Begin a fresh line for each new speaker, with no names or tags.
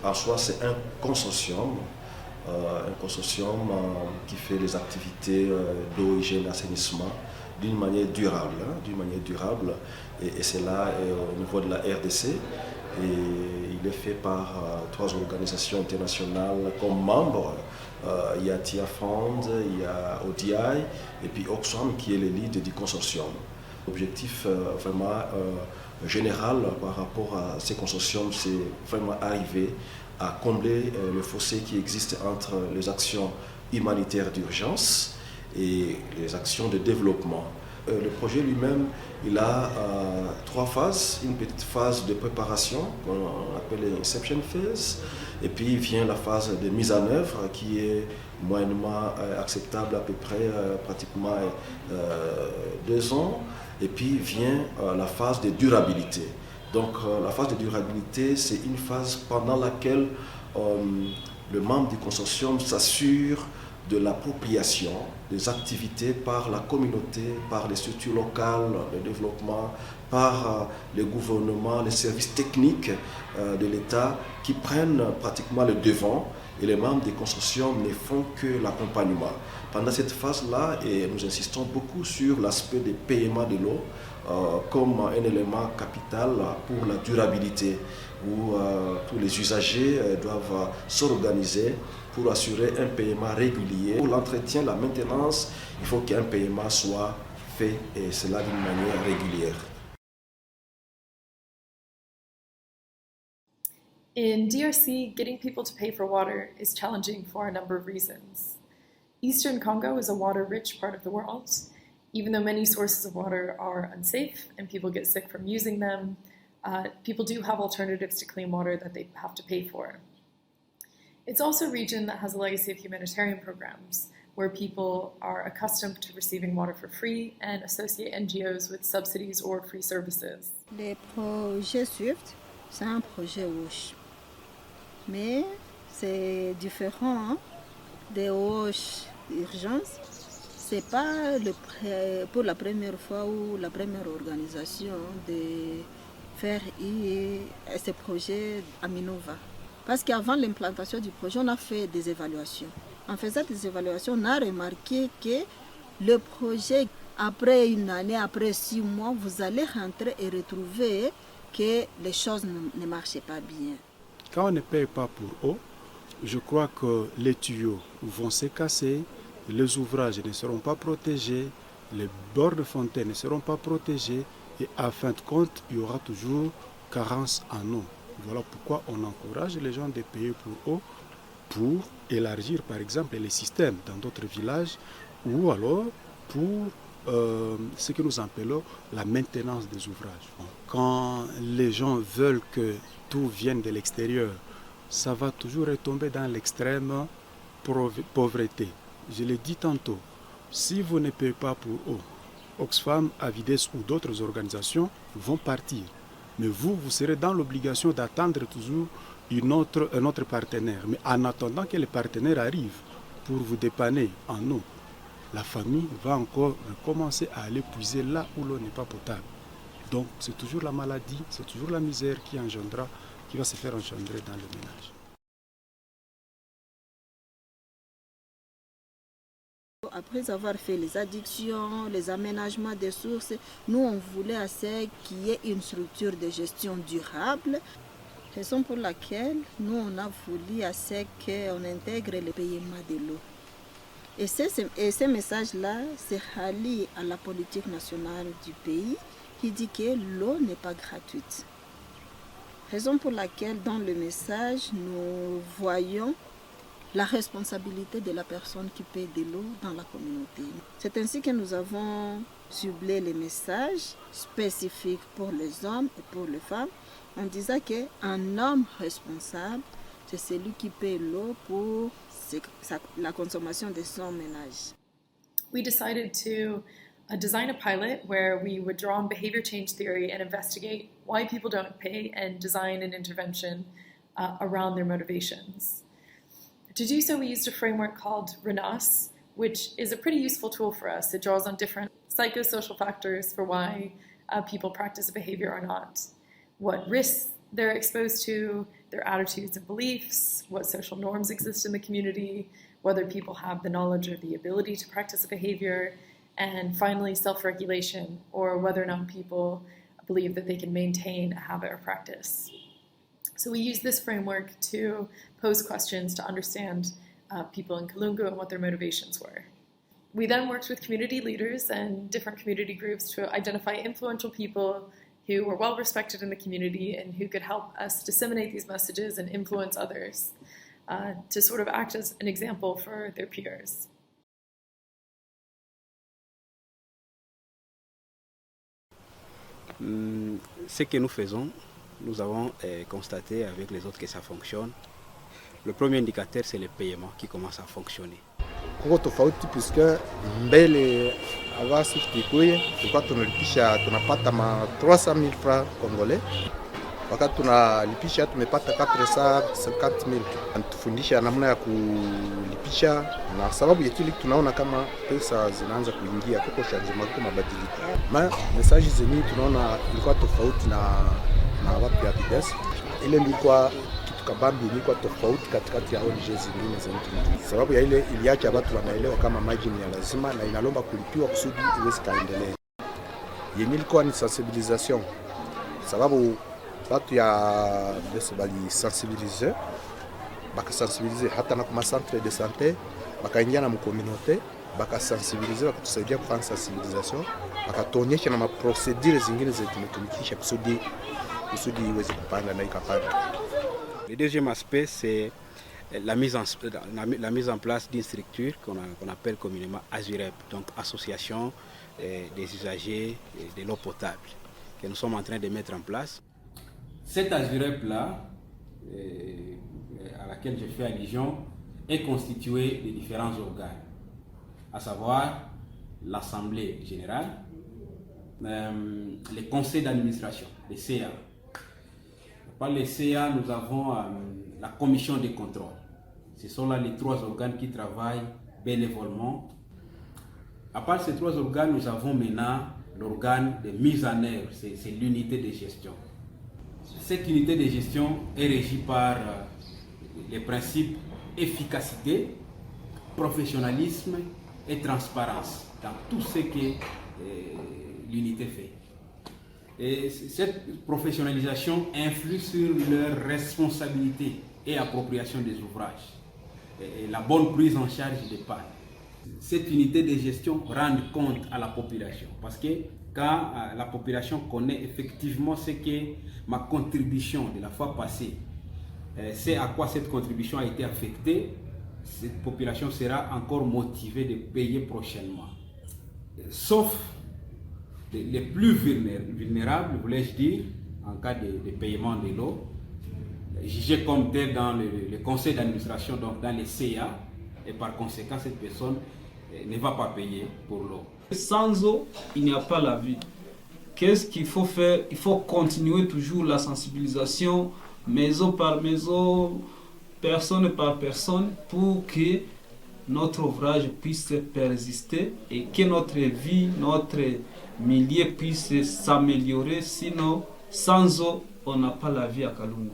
En soi, c'est un consortium qui fait les activités d'eau, hygiène, assainissement d'une manière durable, et c'est là au niveau de la RDC, et il est fait par 3 organisations internationales comme membres. Il y a TIA Fund, il y a ODI et puis Oxfam qui est le lead du consortium. L'objectif vraiment général par rapport à ces consortiums, c'est vraiment arriver à combler le fossé qui existe entre les actions humanitaires d'urgence et les actions de développement. Le projet lui-même, il a 3 phases. Une petite phase de préparation qu'on appelle l'Inception Phase, et puis vient la phase de mise en œuvre qui est moyennement acceptable, à peu près pratiquement 2 ans, et puis vient la phase de durabilité. Donc la phase de durabilité, c'est une phase pendant laquelle le membre du consortium s'assure de l'appropriation des activités par la communauté, par les structures locales de développement, par les gouvernements, les services techniques de l'État qui prennent pratiquement le devant, et les membres des consortiums ne font que l'accompagnement. Pendant cette phase-là, et nous insistons beaucoup sur l'aspect des paiements de l'eau comme un élément capital pour la durabilité, où tous les usagers doivent s'organiser pour assurer un paiement régulier. Pour l'entretien, la maintenance, il faut qu'un paiement soit fait, et cela d'une manière régulière.
In DRC, getting people to pay for water is challenging for a number of reasons. Eastern Congo is a water-rich part of the world. Even though many sources of water are unsafe and people get sick from using them, people do have alternatives to clean water that they have to pay for. It's also a region that has a legacy of humanitarian programs where people are accustomed to receiving water for free and associate NGOs with subsidies or free services.
Le projet SWIFT, c'est un projet WASH, mais c'est différent des WASH d'urgence. C'est pas pour la première fois ou la première organisation de faire ce projet à Minova. Parce qu'avant l'implantation du projet, on a fait des évaluations. En faisant des évaluations, on a remarqué que le projet, après une année, après 6 mois, vous allez rentrer et retrouver que les choses ne marchaient pas bien.
Quand on ne paye pas pour eau, je crois que les tuyaux vont se casser, les ouvrages ne seront pas protégés, les bords de fontaine ne seront pas protégés, et à fin de compte, il y aura toujours carence en eau. Voilà pourquoi on encourage les gens de payer pour eau, pour élargir par exemple les systèmes dans d'autres villages, ou alors pour ce que nous appelons la maintenance des ouvrages. Quand les gens veulent que tout vienne de l'extérieur, ça va toujours retomber dans l'extrême pauvreté. Je l'ai dit tantôt, si vous ne payez pas pour eau, Oxfam, Avides ou d'autres organisations vont partir. Mais vous serez dans l'obligation d'attendre toujours un autre partenaire. Mais en attendant que le partenaire arrive pour vous dépanner en eau, la famille va encore commencer à aller puiser là où l'eau n'est pas potable. Donc c'est toujours la maladie, c'est toujours la misère qui va se faire engendrer dans le ménage.
Après avoir fait les addictions, les aménagements des sources, nous on voulait assez qu'il y ait une structure de gestion durable. Raison pour laquelle nous on a voulu assez qu'on intègre le paiement de l'eau. Et ce message-là se rallie à la politique nationale du pays qui dit que l'eau n'est pas gratuite. Raison pour laquelle dans le message nous voyons la responsabilité de la personne qui paie de l'eau dans la communauté. C'est ainsi que nous avons ciblé les messages spécifiques pour les hommes et pour les femmes en disant qu'un homme responsable, c'est celui qui paie l'eau pour la consommation de son ménage.
We decided to design a pilot where we would draw on behavior change theory and investigate why people don't pay and design an intervention around their motivations. To do so, we used a framework called RENAS, which is a pretty useful tool for us. It draws on different psychosocial factors for why people practice a behavior or not, what risks They're exposed to their attitudes and beliefs, what social norms exist in the community, whether people have the knowledge or the ability to practice a behavior, and finally self-regulation, or whether or not people believe that they can maintain a habit or practice. So we use this framework to pose questions to understand people in Kalungu and what their motivations were. We then worked with community leaders and different community groups to identify influential people who were well respected in the community and who could help us disseminate these messages and influence others to sort of act as an example for their peers.
Ce que nous faisons, nous avons constaté avec les autres que ça fonctionne. Le premier indicateur, c'est le paiement qui commence à fonctionner.
Kuko tofauti puisque mbele awasi tukikuye tulikuwa tunapata ma 300,000 francs congolais, wakati tunalipisha tumepata 450,000. Anatufundisha namna ya kulipisha, na sababu ya kile tunaona kama pesa zinaanza kuingia kuko changement kwa mabadiliko. Message zenyewe tunaona ilikuwa tofauti na watu ya BDS. Ile ilikuwa kabambi ilikuwa tofauti katikati ya ONG zingine za nchi. Sababu ya ile iliacha watu wanaelewa kama maji ni ya lazima na inalomba kulipiwa kusudi iweze kaendelea. Yenye ilikuwa ni sensibilisation. Sababu watu ya basi bali sensibiliser, bakasensibiliser hata na kuma centre de santé, bakaingia na mcommunauté, bakasensibiliser, bakatusaidia kufanya sensibilisation, bakatuonyesha na maprocedure zingine zetu tumetumikisha kusudi iweze kupanda na ikapanda.
Le deuxième aspect, c'est la mise en place d'une structure qu'on appelle communément ASUREP, donc Association des usagers de l'eau potable, que nous sommes en train de mettre en place. Cette ASUREP-là, à laquelle je fais allusion, est constituée de différents organes, à savoir l'Assemblée générale, les conseils d'administration, les CA. Par les CA, nous avons la commission de contrôle. Ce sont là les trois organes qui travaillent bénévolement. À part ces trois organes, nous avons maintenant l'organe de mise en œuvre, c'est l'unité de gestion. Cette unité de gestion est régie par les principes efficacité, professionnalisme et transparence dans tout ce que l'unité fait. Et cette professionnalisation influe sur leur responsabilité et appropriation des ouvrages et la bonne prise en charge des pannes. Cette unité de gestion rend compte à la population parce que quand la population connaît effectivement ce que ma contribution de la fois passée, c'est à quoi cette contribution a été affectée, cette population sera encore motivée de payer prochainement. Sauf les plus vulnérables, voulais-je dire, en cas de paiement de l'eau, jugés comme tels dans le conseil d'administration, donc dans les CA, et par conséquent, cette personne ne va pas payer pour l'eau.
Sans eau, il n'y a pas la vie. Qu'est-ce qu'il faut faire? Il faut continuer toujours la sensibilisation, maison par maison, personne par personne, pour que notre ouvrage puisse persister et que notre vie, notre milieu puisse s'améliorer. Sinon, sans eau, on n'a pas la vie à Kalungu.